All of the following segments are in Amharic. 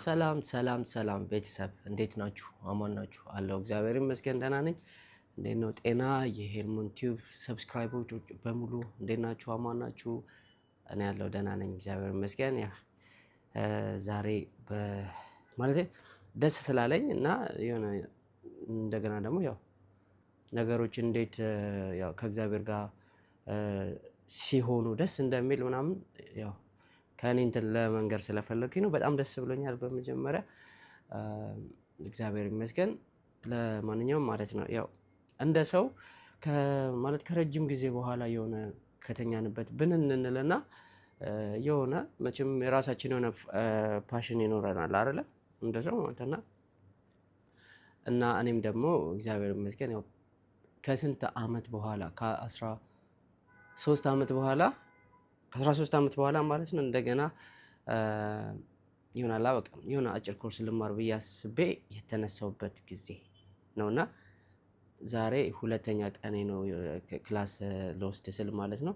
ሰላም ሰላም ሰላም ቤተሰብ እንዴት ናችሁ? አማን ናችሁ? አለው እግዚአብሔር ይመስገን ደህና ነኝ። እንዴት ነው ጤና? የሄልሙን ቲዩብ ሰብስክራይበሮች በሙሉ እንዴት ናችሁ? አማን ናችሁ? እኔ ያለው ደህና ነኝ እግዚአብሔር ይመስገን። ዛሬ ማለት ደስ ስላለኝ እና የሆነ እንደገና ደግሞ ያው ነገሮች እንዴት ያው ከእግዚአብሔር ጋር ሲሆኑ ደስ እንደሚል ምናምን ያው ከእኔ እንትን ለመንገር ስለፈለግኩኝ ነው። በጣም ደስ ብሎኛል። በመጀመሪያ እግዚአብሔር ይመስገን። ለማንኛውም ማለት ነው ያው እንደ ሰው ማለት ከረጅም ጊዜ በኋላ የሆነ ከተኛንበት ብንን እንልና የሆነ መቼም የራሳችን የሆነ ፓሽን ይኖረናል አይደለ? እንደ ሰው ማለትና እና እኔም ደግሞ እግዚአብሔር ይመስገን ያው ከስንት ዓመት በኋላ ከ13 ዓመት በኋላ ማለት ነው እንደገና ይሆናል በቃ የሆነ አጭር ኮርስ ልማር ብዬ አስቤ የተነሳውበት ጊዜ ነውና ዛሬ ሁለተኛ ቀኔ ነው ክላስ ልወስድ ስል ማለት ነው።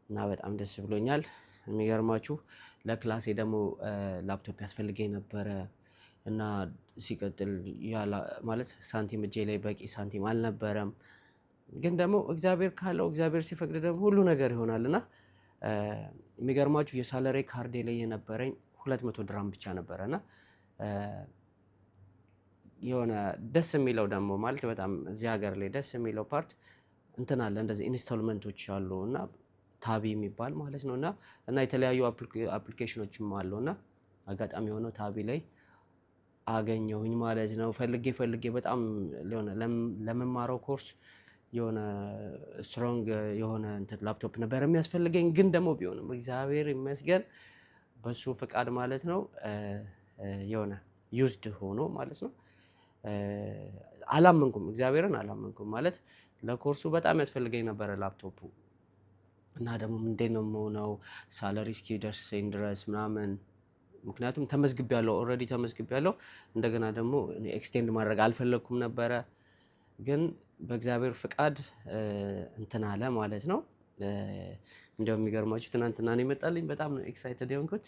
እና በጣም ደስ ብሎኛል። የሚገርማችሁ ለክላሴ ደግሞ ላፕቶፕ ያስፈልገኝ ነበረ እና ሲቀጥል ማለት ሳንቲም እጄ ላይ በቂ ሳንቲም አልነበረም። ግን ደግሞ እግዚአብሔር ካለው እግዚአብሔር ሲፈቅድ ደግሞ ሁሉ ነገር ይሆናልና የሚገርማችሁ የሳለሪ ካርዴ ላይ የነበረኝ 200 ድራም ብቻ ነበረና የሆነ ደስ የሚለው ደግሞ ማለት በጣም እዚህ ሀገር ላይ ደስ የሚለው ፓርት እንትን አለ እንደዚህ ኢንስቶልመንቶች አሉ እና ታቢ የሚባል ማለት ነውና እና የተለያዩ አፕሊኬሽኖችም አሉና አጋጣሚ የሆነው ታቢ ላይ አገኘሁኝ ማለት ነው። ፈልጌ በጣም ለመማረው ኮርስ የሆነ ስትሮንግ የሆነ እንትን ላፕቶፕ ነበር የሚያስፈልገኝ። ግን ደግሞ ቢሆንም እግዚአብሔር ይመስገን በሱ ፍቃድ ማለት ነው የሆነ ዩዝድ ሆኖ ማለት ነው። እግዚአብሔርን አላመንኩም ማለት ለኮርሱ በጣም ያስፈልገኝ ነበረ ላፕቶፑ እና ደግሞ እንዴት ነው የምሆነው ሳለሪ እስኪደርሰኝ ድረስ ምናምን ምክንያቱም ኦልሬዲ ተመዝግቤያለሁ። እንደገና ደግሞ ኤክስቴንድ ማድረግ አልፈለኩም ነበረ። ግን በእግዚአብሔር ፍቃድ እንትን አለ ማለት ነው። እንደውም የሚገርማችሁ ትናንትና ነው የመጣልኝ። በጣም ነው ኤክሳይትድ የሆንኩት።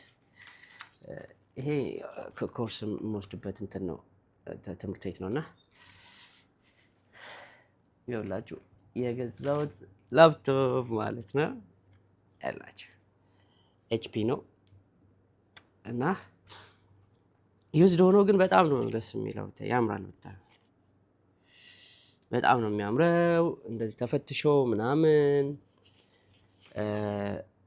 ይሄ ኮርስ የምወስድበት እንትን ነው ትምህርት ቤት ነውና ይኸውላችሁ የገዛሁት ላፕቶፕ ማለት ነው ያላችሁ ኤችፒ ነው እና ዩዝድ ሆኖ ግን በጣም ነው ደስ የሚለው። ያምራል ብታይ በጣም ነው የሚያምረው። እንደዚህ ተፈትሾ ምናምን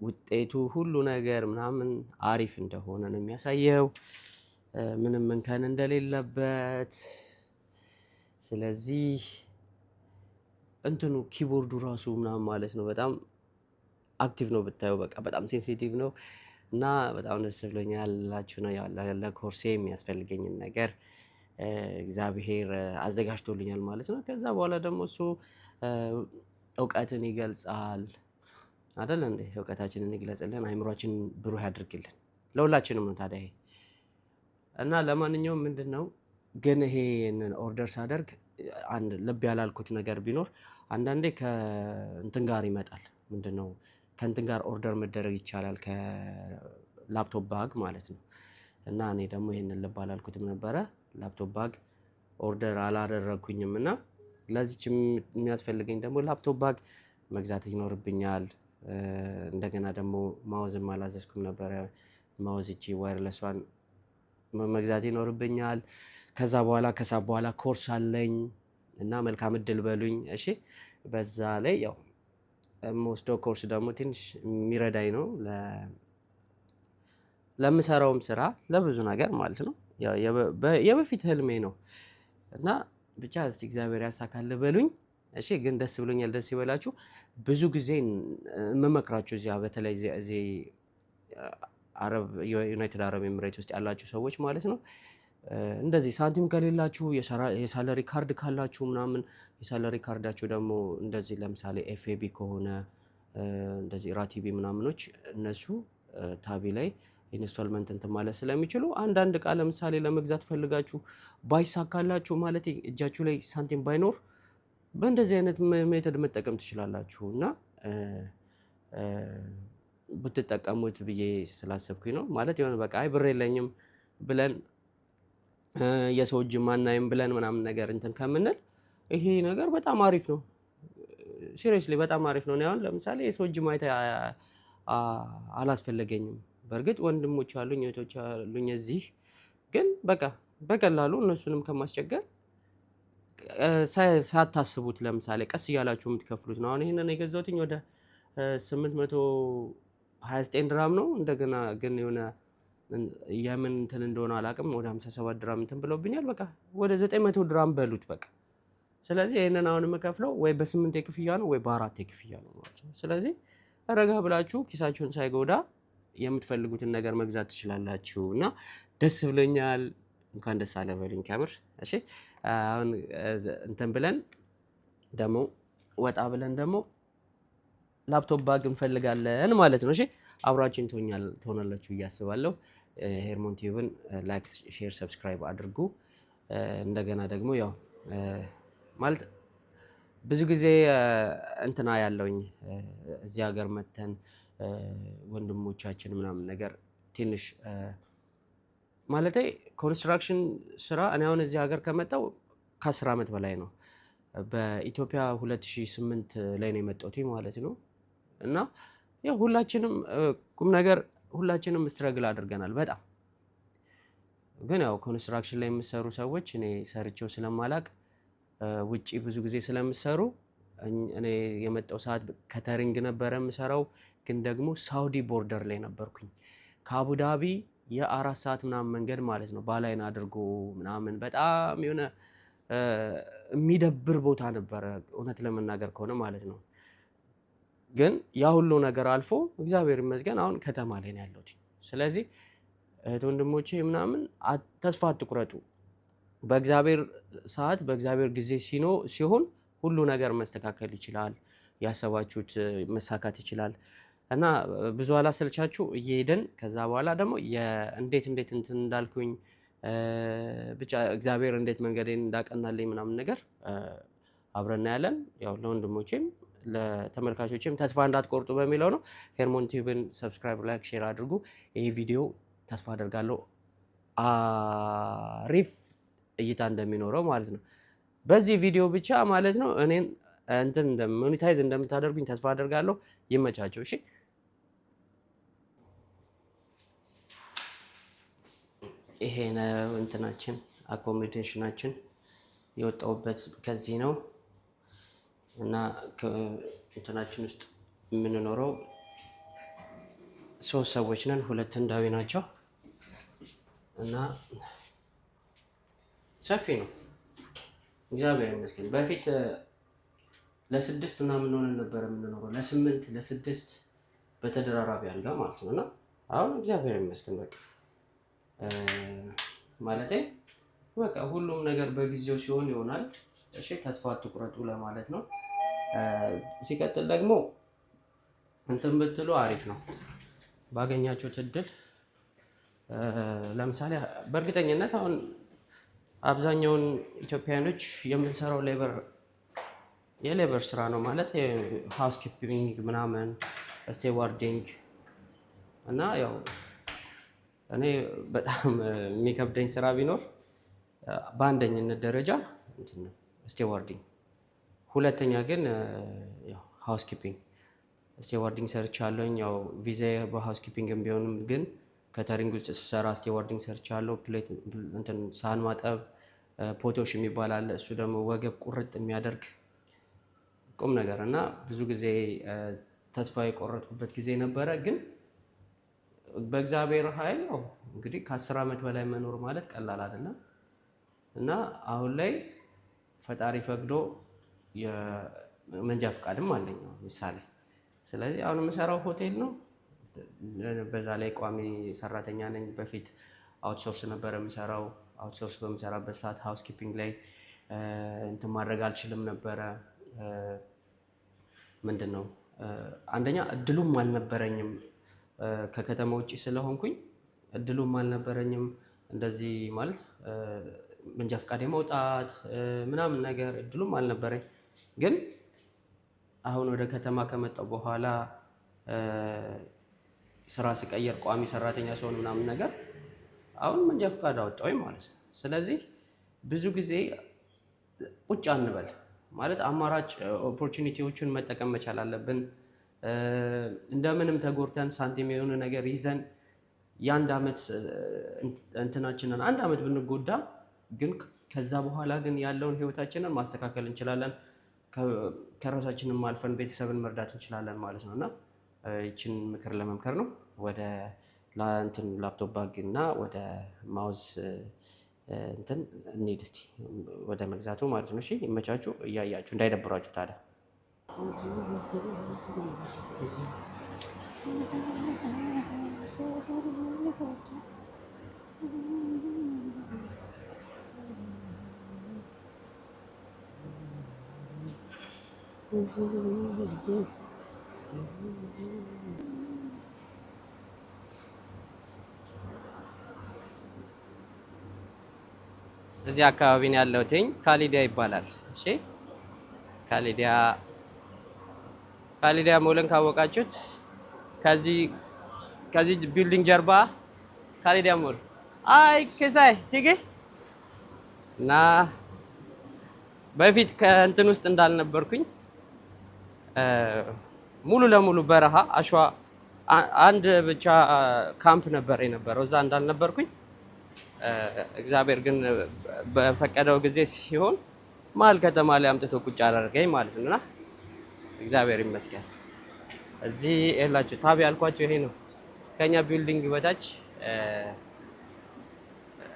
ውጤቱ ሁሉ ነገር ምናምን አሪፍ እንደሆነ ነው የሚያሳየው፣ ምንም እንከን እንደሌለበት። ስለዚህ እንትኑ ኪቦርዱ ራሱ ምናምን ማለት ነው በጣም አክቲቭ ነው ብታየው፣ በቃ በጣም ሴንሲቲቭ ነው እና በጣም ደስ ብሎኛል እላችሁ ነው። ያው ለኮርሴ የሚያስፈልገኝን ነገር እግዚአብሔር አዘጋጅቶልኛል ማለት ነው። ከዛ በኋላ ደግሞ እሱ እውቀትን ይገልጻል አይደል እንዴ? እውቀታችንን ይግለጽልን፣ አእምሯችንን ብሩህ ያድርግልን። ለሁላችንም ነው ታዲያ ይሄ እና ለማንኛውም ምንድነው ግን ይሄንን ኦርደር ሳደርግ አንድ ልብ ያላልኩት ነገር ቢኖር አንዳንዴ ከእንትን ጋር ይመጣል። ምንድነው ከእንትን ጋር ኦርደር መደረግ ይቻላል ከላፕቶፕ ባግ ማለት ነው። እና እኔ ደግሞ ይሄንን ልብ አላልኩትም ነበረ። ላፕቶፕ ባግ ኦርደር አላደረኩኝም እና ለዚች የሚያስፈልገኝ ደግሞ ላፕቶፕ ባግ መግዛት ይኖርብኛል። እንደገና ደግሞ ማውዝም አላዘዝኩም ነበረ። ማውዝ እቺ ዋየርለሷን መግዛት ይኖርብኛል። ከዛ በኋላ ኮርስ አለኝ እና መልካም እድል በሉኝ እሺ። በዛ ላይ ያው የምወስደው ኮርስ ደግሞ ትንሽ የሚረዳኝ ነው ለምሰራውም ስራ ለብዙ ነገር ማለት ነው። የበፊት ህልሜ ነው እና ብቻ እስቲ እግዚአብሔር ያሳካል በሉኝ እሺ። ግን ደስ ብሎኛል። ደስ ይበላችሁ። ብዙ ጊዜ የምመክራችሁ በተለይ እዚህ ዩናይትድ አረብ ኤምሬት ውስጥ ያላችሁ ሰዎች ማለት ነው እንደዚህ ሳንቲም ከሌላችሁ የሳለሪ ካርድ ካላችሁ ምናምን የሳለሪ ካርዳችሁ ደግሞ እንደዚህ ለምሳሌ ኤፍኤቢ ከሆነ እንደዚህ ራቲቢ ምናምኖች እነሱ ታቢ ላይ ኢንስቶልመንት እንትን ማለት ስለሚችሉ አንዳንድ እቃ ለምሳሌ ለመግዛት ፈልጋችሁ ባይሳካላችሁ ማለት እጃችሁ ላይ ሳንቲም ባይኖር በእንደዚህ አይነት ሜተድ መጠቀም ትችላላችሁ እና ብትጠቀሙት ብዬ ስላሰብኩኝ ነው። ማለት የሆነ በቃ አይ ብር የለኝም ብለን የሰው እጅ ማናይም ብለን ምናምን ነገር እንትን ከምንል ይሄ ነገር በጣም አሪፍ ነው። ሲሪየስሊ በጣም አሪፍ ነው። አሁን ለምሳሌ የሰው እጅ ማየት አላስፈለገኝም። በእርግጥ ወንድሞች አሉኝ እህቶች አሉኝ እዚህ፣ ግን በቃ በቀላሉ እነሱንም ከማስቸገር ሳታስቡት ለምሳሌ ቀስ እያላችሁ የምትከፍሉት ነው። አሁን ይሄንን የገዛሁትኝ ወደ 829 ድራም ነው። እንደገና ግን የሆነ የምን እንትን እንደሆነ አላውቅም፣ ወደ 57 ድራም እንትን ብለውብኛል። በቃ ወደ 900 ድራም በሉት በቃ። ስለዚህ ይሄንን አሁን የምከፍለው ወይ በ8 የክፍያ ነው ወይ በ4 የክፍያ ነው ማለት ነው። ስለዚህ ረጋ ብላችሁ ኪሳችሁን ሳይጎዳ የምትፈልጉትን ነገር መግዛት ትችላላችሁ እና ደስ ብሎኛል። እንኳን ደስ አለ በሉኝ ከምር። እሺ አሁን እንትን ብለን ደግሞ ወጣ ብለን ደግሞ ላፕቶፕ ባግ እንፈልጋለን ማለት ነው። እሺ አብራችን ትሆናላችሁ ብዬ አስባለሁ። ሄርሞን ቲዩብን ላይክ፣ ሼር፣ ሰብስክራይብ አድርጉ። እንደገና ደግሞ ያው ማለት ብዙ ጊዜ እንትና ያለውኝ እዚህ ሀገር መተን ወንድሞቻችን ምናምን ነገር ትንሽ ማለት ኮንስትራክሽን ስራ እኔ አሁን እዚህ ሀገር ከመጣው ከ10 ዓመት በላይ ነው። በኢትዮጵያ 2008 ላይ ነው የመጣሁት ማለት ነው። እና ያው ሁላችንም ቁም ነገር ሁላችንም ስትረግል አድርገናል በጣም። ግን ያው ኮንስትራክሽን ላይ የሚሰሩ ሰዎች እኔ ሰርቼው ስለማላቅ ውጪ ብዙ ጊዜ ስለምሰሩ እኔ የመጣው ሰዓት ከተሪንግ ነበረ የምሰራው፣ ግን ደግሞ ሳውዲ ቦርደር ላይ ነበርኩኝ። ከአቡዳቢ የ4 ሰዓት ምናምን መንገድ ማለት ነው፣ ባላይን አድርጎ ምናምን በጣም የሆነ የሚደብር ቦታ ነበረ እውነት ለመናገር ከሆነ ማለት ነው። ግን ያ ሁሉ ነገር አልፎ እግዚአብሔር ይመስገን አሁን ከተማ ላይ ነው ያለሁት። ስለዚህ እህት ወንድሞቼ ምናምን ተስፋ አትቁረጡ። በእግዚአብሔር ሰዓት በእግዚአብሔር ጊዜ ሲሆን ሁሉ ነገር መስተካከል ይችላል። ያሰባችሁት መሳካት ይችላል። እና ብዙ አላሰልቻችሁ እየሄድን ከዛ በኋላ ደግሞ እንዴት እንትን እንዳልኩኝ ብቻ እግዚአብሔር እንዴት መንገዴን እንዳቀናልኝ ምናምን ነገር አብረን ያለን ያው ለወንድሞቼም ለተመልካቾችም ተስፋ እንዳትቆርጡ በሚለው ነው። ሄርሞን ቲዩብን ሰብስክራይብ፣ ላይክ፣ ሼር አድርጉ። ይህ ቪዲዮ ተስፋ አደርጋለሁ አሪፍ እይታ እንደሚኖረው ማለት ነው። በዚህ ቪዲዮ ብቻ ማለት ነው እኔን እንትን ሞኔታይዝ እንደምታደርጉኝ ተስፋ አደርጋለሁ። ይመቻቸው። እሺ ይሄ ነው እንትናችን አኮሞዴሽናችን የወጣውበት ከዚህ ነው እና እንትናችን ውስጥ የምንኖረው 3 ሰዎች ነን። 2 ህንዳዊ ናቸው እና ሰፊ ነው እግዚአብሔር ይመስገን። በፊት ለ6 ምናምን ሆነን ነበር የምንኖረው፣ ለ8 ለ6 በተደራራቢ አልጋ ማለት ነው። እና አሁን እግዚአብሔር ይመስገን በቃ ማለቴ በቃ ሁሉም ነገር በጊዜው ሲሆን ይሆናል። እሺ ተስፋ አትቁረጡ ለማለት ነው። ሲቀጥል ደግሞ እንትን ብትሉ አሪፍ ነው ባገኛችሁት እድል። ለምሳሌ በእርግጠኝነት አሁን አብዛኛውን ኢትዮጵያውያኖች የምንሰራው የሌበር ስራ ነው ማለት ሃውስ ኪፒንግ ምናምን ስቴዋርዲንግ እና ያው እኔ በጣም የሚከብደኝ ስራ ቢኖር በአንደኝነት ደረጃ ስቴዋርዲንግ፣ ሁለተኛ ግን ያው ሃውስ ኪፒንግ። ስቴዋርዲንግ ሰርቻለሁኝ። ያው ቪዛ በሃውስ ኪፒንግም ቢሆንም ግን ከተሪንግ ውስጥ ስሰራ ስቴዋርዲንግ ሰርቻለሁ። ፕሌት እንትን ሳህን ማጠብ ፖቶሽ የሚባል አለ። እሱ ደግሞ ወገብ ቁርጥ የሚያደርግ ቁም ነገር እና ብዙ ጊዜ ተስፋ የቆረጥኩበት ጊዜ ነበረ። ግን በእግዚአብሔር ኃይል ነው እንግዲህ ከ10 ዓመት በላይ መኖር ማለት ቀላል አይደለም እና አሁን ላይ ፈጣሪ ፈቅዶ የመንጃ ፈቃድም አለኝ ምሳሌ። ስለዚህ አሁን የምሰራው ሆቴል ነው። በዛ ላይ ቋሚ ሰራተኛ ነኝ። በፊት አውትሶርስ ነበር የምሰራው። አውትሶርስ በምሰራበት ሰዓት ሃውስ ኪፒንግ ላይ እንትን ማድረግ አልችልም ነበረ። ምንድን ነው አንደኛ እድሉም አልነበረኝም፣ ከከተማ ውጭ ስለሆንኩኝ እድሉም አልነበረኝም። እንደዚህ ማለት መንጃ ፈቃድ የመውጣት ምናምን ነገር እድሉም አልነበረኝ። ግን አሁን ወደ ከተማ ከመጣሁ በኋላ ስራ ስቀየር ቋሚ ሰራተኛ ሲሆን ምናምን ነገር አሁን መንጃ ፈቃድ አወጣሁኝ ማለት ነው። ስለዚህ ብዙ ጊዜ ቁጭ አንበል ማለት አማራጭ ኦፖርቹኒቲዎችን መጠቀም መቻል አለብን። እንደምንም ተጎርተን ሳንቲም የሆነ ነገር ይዘን የአንድ ዓመት እንትናችንን አንድ ዓመት ብንጎዳ ግን ከዛ በኋላ ግን ያለውን ህይወታችንን ማስተካከል እንችላለን። ከራሳችንም አልፈን ቤተሰብን መርዳት እንችላለን ማለት ነው። እና ይችን ምክር ለመምከር ነው። ወደ እንትን ላፕቶፕ ባግ እና ወደ ማውዝ እንትን እንሂድ እስቲ ወደ መግዛቱ ማለት ነው። እሺ ይመቻችሁ፣ እያያችሁ እንዳይደብሯችሁ ታዲያ። እዚህ አካባቢ ነው ያለሁት። ካሊዲያ ይባላል። እሺ ካሊዲያ ሞልን ካወቃችሁት ከዚህ ቢልዲንግ ጀርባ ካሊዲያ ሞል አይ ከሳይ ትጌ እና በፊት ከእንትን ውስጥ እንዳልነበርኩኝ ሙሉ ለሙሉ በረሃ አሸዋ አንድ ብቻ ካምፕ ነበር የነበረው። እዛ እንዳልነበርኩኝ እግዚአብሔር ግን በፈቀደው ጊዜ ሲሆን መሀል ከተማ ላይ አምጥቶ ቁጭ አደረገኝ ማለት ነው። እና እግዚአብሔር ይመስገን። እዚህ ያላችሁ ታብ ያልኳቸው ይሄ ነው። ከኛ ቢልዲንግ በታች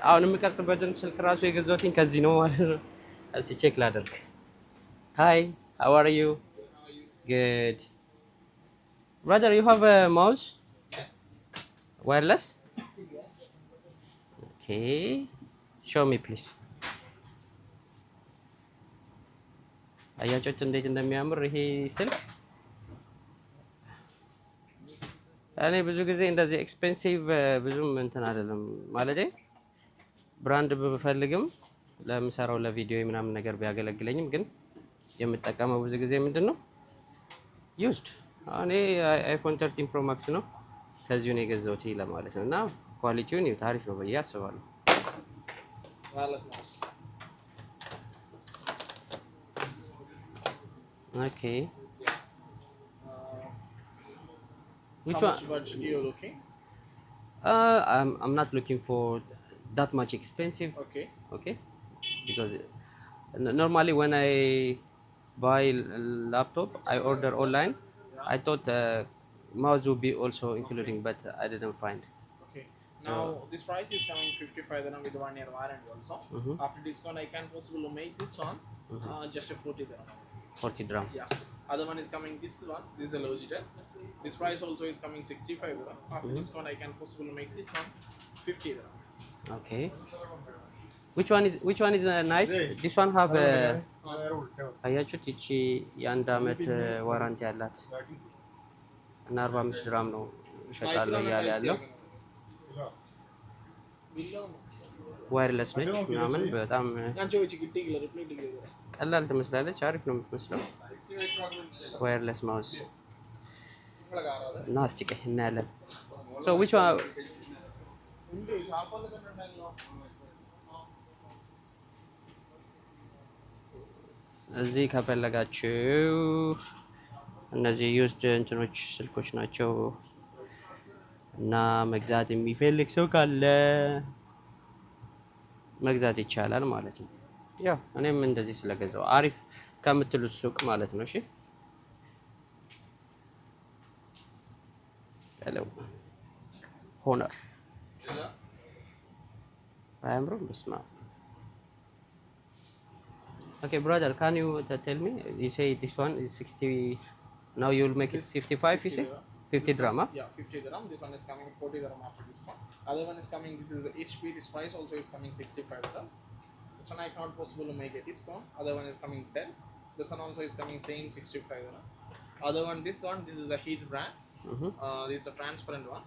አሁን የምቀርጽበትን ስልክ ራሱ የገዛሁትኝ ከዚህ ነው ማለት ነው። እስኪ ቼክ ላደርግ። ሃይ how are you? Good. Brother, you have a mouse? Yes. Wireless? Okay. Show me please. አያችሁት እንዴት እንደሚያምር ይሄ ስልክ። እኔ ብዙ ጊዜ እንደዚህ ኤክስፔንሲቭ ብዙም እንትን አይደለም ማለት ብራንድ ብፈልግም ለምሰራው ለቪዲዮ ምናምን ነገር ቢያገለግለኝም ግን የምጠቀመው ብዙ ጊዜ ምንድነው ዩዝድ እኔ አይፎን 13 ፕሮ ማክስ ነው ከዚሁ ነው የገዛሁት ለማለት ነው። እና ኳሊቲውን ታሪፍ ነው ብዬ አስባለሁ። Wireless mouse. Okay. Yeah. Which How one? much budget you looking? I'm not looking for that much expensive. Okay. Okay. Because normally when I buy laptop, I order online. Yeah. I thought mouse would be also including, but I didn't find. Okay. So- Now this price is coming 55 dirham with 1 year warranty also. Mhm. After discount, I can possibly make this one just a 40 dirham. 40 dirham. Yeah. Other one is coming this one. This is a Logitech. This price also is coming 65 dirham. After discount, I can possibly make this one 50 dirham. Okay. Which one is nice? This one have አያችሁት ይቺ የአንድ አመት ዋራንቲ ያላት እና 45 ድራም ነው እሸጣለሁ እያለ ያለው። ዋይርለስ ነች ምናምን በጣም ቀላል ትመስላለች። አሪፍ ነው የምትመስለው ዋይርለስ ማውስ እና እስቲ ቆይ እናያለን። So which one? እዚህ ከፈለጋችሁ እነዚህ ዩዝድ እንትኖች ስልኮች ናቸው እና መግዛት የሚፈልግ ሰው ካለ መግዛት ይቻላል ማለት ነው። ያው እኔም እንደዚህ ስለገዛው አሪፍ ከምትሉት ሱቅ ማለት ነው። እሺ ሄሎ ሆነር አያምሩም? በስመ አብ። Okay, brother, can you tell me? You say this one is 60. Now you'll make it 55. You say 50 dirham, huh? Yeah, 50 dirham. This one is coming 40 dirham after discount. Other one is coming. This is the HP. This price also is coming 65 dirham. This one I can't possibly make a discount. Other one is coming 10. This one also is coming same 65 dirham. Other one, this is a Hayes brand. This is a transparent one.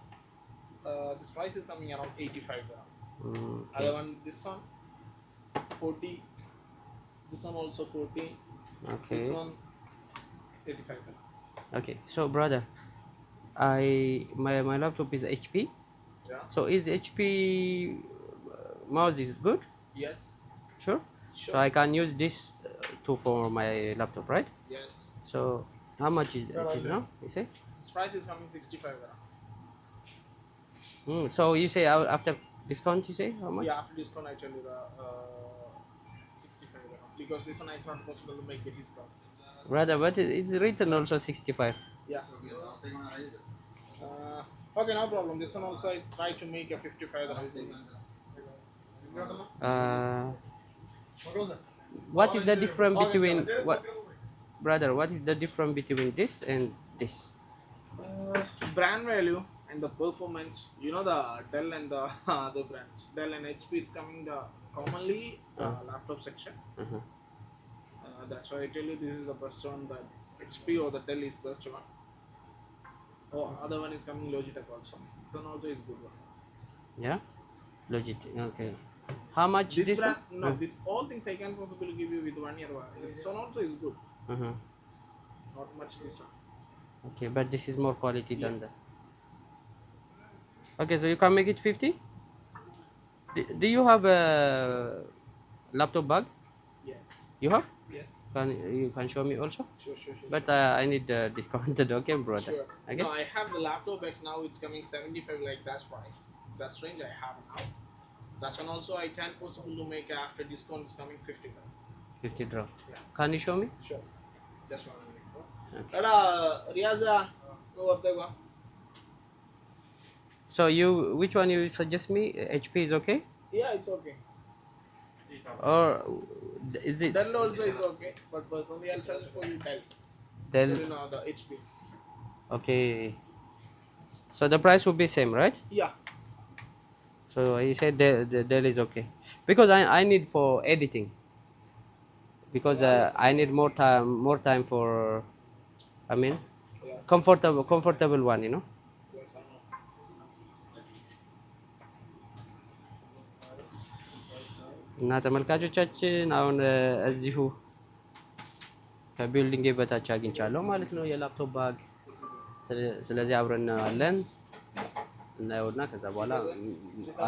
This price is coming around 85 dirham. Okay. Other one, this one 40. This one also 40. Okay. This one 35 dirham. Okay. So, brother, my laptop is HP. Yeah. So, is HP mouse is good? Yes. Sure. So Sure. I can use this two for my laptop, right? Yes. So how much is it is now? You say? This price is coming 65 dirham. So you say after discount, you say how much? Yeah, after discount I tell you the 65 dirham because this one I can't possible to make a discount. Brother, but it's written also 65. Yeah. Okay, no problem. This one also I try to make a 55 dirham. What is the difference between what, brother? What is the difference between this and this? Brand value and the performance. You know the Dell and the other brands. Dell and HP is coming the commonly laptop section. That's why I tell you this is the best one. The HP or the Dell is best one. Oh, other one is coming Logitech also. This one also is good one. Yeah, Logitech. Okay. How much This this brand, one? no, this all things I can possibly give you with 1 year. This one also is good. Not much this one. Okay, but this is more quality than that. Yes. Okay, so you can make it 50. Do you have a laptop bag? Yes. You have? Yes. You can show me also? Sure. But I need discounted. Okay, brother. Sure. Okay. No, I have the laptop X now. It's coming 75 like that's price. That's range I have now. That one also I can possible to make after discount. It's coming 50 dirham. 50 draw. Yeah. Can you show me? Sure. Just one minute. Okay. Riaza, go up there. So which one you suggest me? HP is okay, Yeah, it's okay. or is it Dell also is okay, but personally I'll search for you Dell. Dell? So, you know, the HP. Okay. So the price will be same, right? Yeah. So he said the Dell is okay because I need for editing, because I need more time for, I mean, Yeah. comfortable one, you know. Yes, I know. እና ተመልካቾቻችን አሁን እዚሁ ከቢልዲንግ በታች አግኝቻለሁ ማለት ነው የላፕቶፕ ባግ። ስለዚህ አብረን እናያለን እናየውና ከዛ በኋላ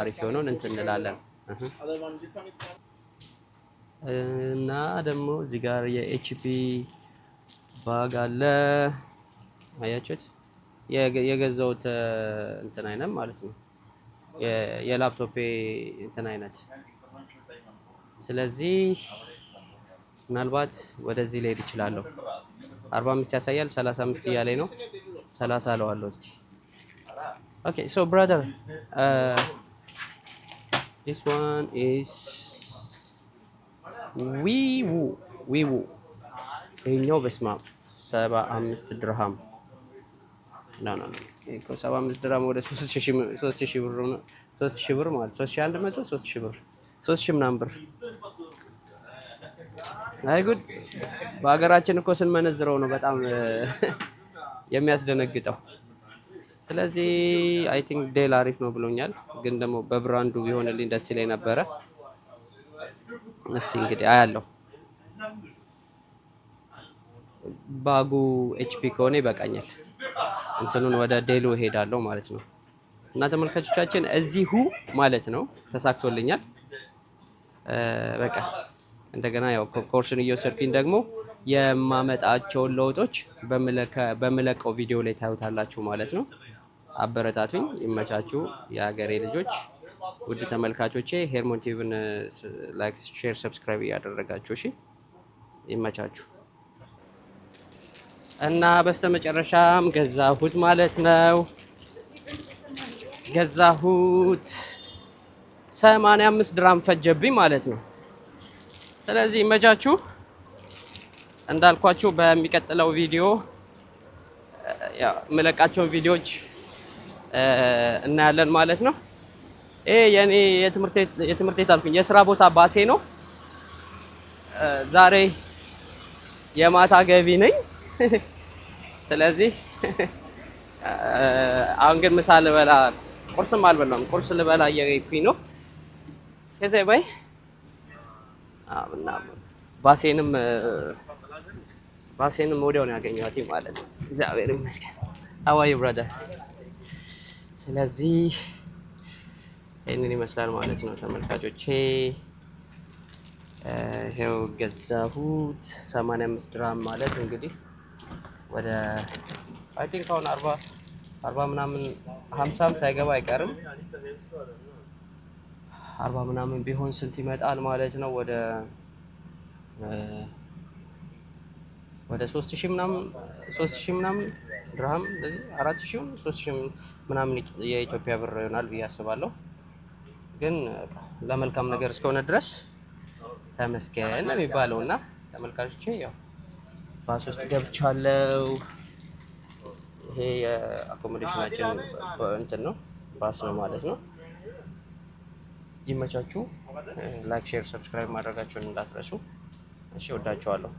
አሪፍ የሆነውን እንትን እንላለን። Other one, this one is እና ደግሞ እዚህ ጋር የኤችፒ ባግ አለ። አያችሁት? የገዛሁት እንትን አይነት ማለት ነው የላፕቶፕ እንትን አይነት። ስለዚህ ምናልባት ወደዚህ ልሄድ እችላለሁ። 45 ያሳያል፣ 35 እያለኝ ነው። 30 አለዋለሁ እስቲ። ኦኬ ሶ ብራዘር this one is ዊው ይሄኛው በስማ 75 ድርሃም ኖ 75 ድርሃም ወደ 3000 ብር ነው። 3000 ብር ማለት 3100 3000 ብር 3000 ምናምን ብር። አይ ጉድ! በሀገራችን እኮ ስንመነዝረው ነው በጣም የሚያስደነግጠው። ስለዚህ አይ ቲንክ ዴል አሪፍ ነው ብሎኛል፣ ግን ደግሞ በብራንዱ ቢሆንልኝ ደስ ይለኝ ነበረ። እስቲ እንግዲህ አያለሁ። ባጉ ኤችፒ ከሆነ ይበቃኛል፣ እንትኑን ወደ ዴሉ እሄዳለሁ ማለት ነው። እና ተመልካቾቻችን እዚሁ ማለት ነው ተሳክቶልኛል። በቃ እንደገና ያው ኮርሱን እየወሰድኩኝ ደግሞ የማመጣቸውን ለውጦች በምለቀው ቪዲዮ ላይ ታዩታላችሁ ማለት ነው። አበረታቱኝ፣ ይመቻችሁ የሀገሬ ልጆች። ውድ ተመልካቾቼ ሄርሞን ቲቪን ላይክ፣ ሼር፣ ሰብስክራይብ እያደረጋችሁ እሺ፣ ይመቻችሁ። እና በስተመጨረሻም ገዛሁት ማለት ነው። ገዛሁት 85 ድራም ፈጀብኝ ማለት ነው። ስለዚህ ይመቻችሁ። እንዳልኳችሁ በሚቀጥለው ቪዲዮ የምለቃቸውን ቪዲዮዎች እናያለን ማለት ነው። ይሄ የኔ የትምህርት ቤት አልኩኝ የስራ ቦታ ባሴ ነው። ዛሬ የማታ ገቢ ነኝ። ስለዚህ አሁን ግን ምሳ ልበላ፣ ቁርስም አልበላም፣ ቁርስ ልበላ እየሄድኩኝ ነው። ከዛ ባይ እና ባሴንም ወዲያው ነው ያገኘኋት ማለት ነው። እግዚአብሔር ይመስገን። አዋይ ብራዘር። ስለዚህ ይህንን ይመስላል ማለት ነው ተመልካቾቼ። ይሄው ገዛሁት 85 ድራም ማለት እንግዲህ ወደ አይ ቲንክ አሁን 40 ምናምን 50 ሳይገባ አይቀርም 40 ምናምን ቢሆን ስንት ይመጣል ማለት ነው? ወደ 3000 ምናምን ድርሃም እንደዚህ 4000 3000 ምናምን የኢትዮጵያ ብር ይሆናል ብዬ አስባለሁ። ግን ለመልካም ነገር እስከሆነ ድረስ ተመስገን ነው የሚባለው። እና ተመልካቾቼ ያው ባስ ውስጥ ገብቻለሁ። ይሄ የአኮሞዴሽናችን እንትን ነው ባስ ነው ማለት ነው። ይመቻችሁ። ላይክ፣ ሼር፣ ሰብስክራይብ ማድረጋችሁን እንዳትረሱ። እሺ፣ ወዳችኋለሁ።